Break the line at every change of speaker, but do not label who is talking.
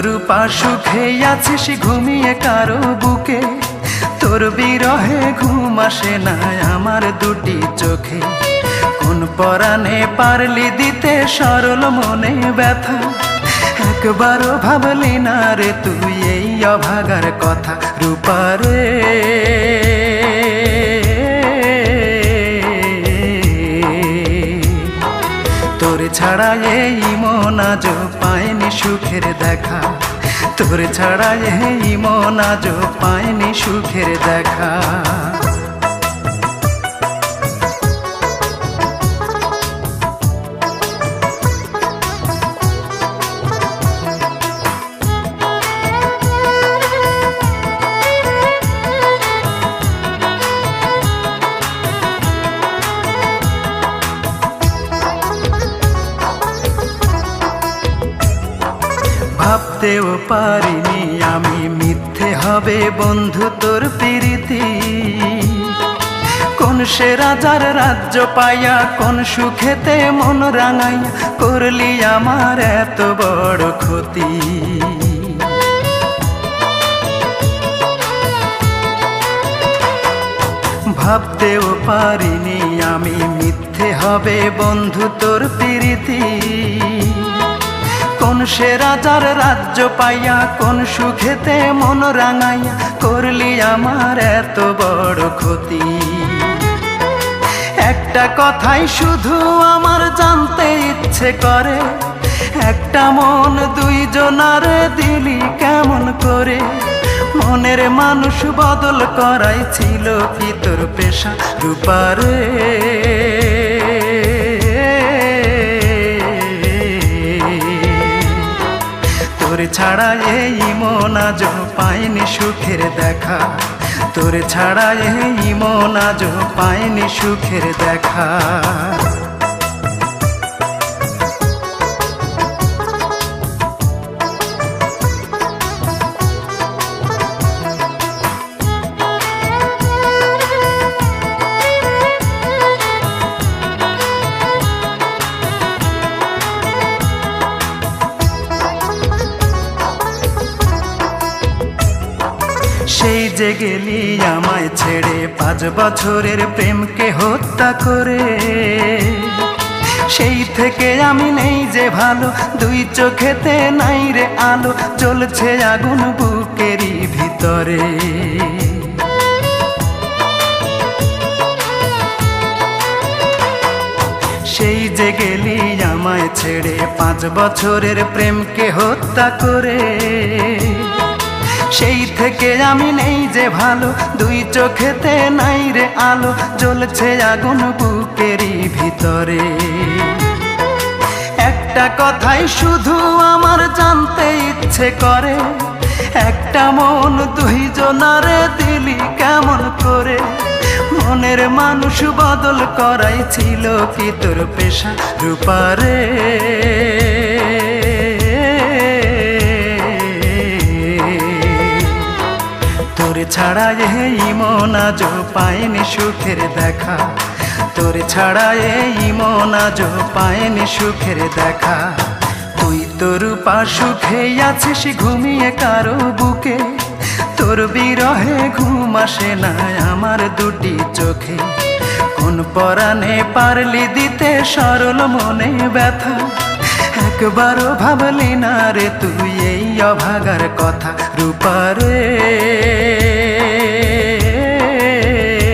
রূপা সুখে আছিস ঘুমিয়ে কারো বুকে, তোর বিরহে ঘুম আসে না আমার দুটি চোখে। কোন পরাণে পারলি দিতে সরল মনে ব্যথা, একবারও ভাবলি না রে তুই এই অভাগার কথা। রূপা রে তোর ছাড়া এই মন আজ পায়নি সুখের দেখা, তোর ছাড়া এই মন আজ পায়নি সুখের দেখা। ভাবতেও পারিনি আমি মিথ্যে হবে বন্ধু তোর প্রীতি। কোন সে রাজার রাজ্য পাইয়া কোন সুখেতে মন রাঙাইয়া করলি আমার এত বড় ক্ষতি। ভাবতেও পারিনি আমি মিথ্যে হবে বন্ধু তোর প্রীতি। কোন সে রাজার রাজ্য পাইয়া কোন সুখেতে মন রাঙাইয়া করলি আমার এত বড় ক্ষতি। একটা কথাই শুধু আমার জানতে ইচ্ছে করে, একটা মন দুইজনার দিলি কেমন করে? মনের মানুষ বদল করাই ছিল কি তোর পেশা? রূপা রে তোর ছাড়া এই মন আজ পায়নি সুখের দেখা, তোর ছাড়া এই মন আজ পায়নি সুখের দেখা। সেই যে গেলি আমায় ছেড়ে 5 বছরের প্রেমকে হত্যা করে, সেই থেকে আমি নেই যে ভালো, দুই চোখেতে নাই রে আলো, জ্বলছে আগুন বুকেরই ভিতরে। সেই যে গেলি আমায় ছেড়ে 5 বছরের প্রেমকে হত্যা করে, সেই থেকে আমি নেই যে ভালো, দুই চোখেতে নাই রে আলো, জ্বলছে আগুন বুকেরই ভিতরে। একটা কথাই শুধু আমার জানতে ইচ্ছে করে, একটা মন দুইজনারে দিলি কেমন করে? মনের মানুষ বদল করাই ছিল কি তোর পেশা? রূপা রে তোর ছাড়া এই মন আজ পায়নি সুখের দেখা, তোর ছাড়া এই মন আজ পায়নি সুখের দেখা। তুই তো রূপা সুখে আছিস ঘুমিয়ে কারো বুকে, তোর বিরহে ঘুম আসে না আমার দুটি চোখে। কোন পরাণে পারলি দিতে সরল মনে ব্যথা, একবারও ভাবলি না রে তুই এই অভাগার কথা। রূপা রে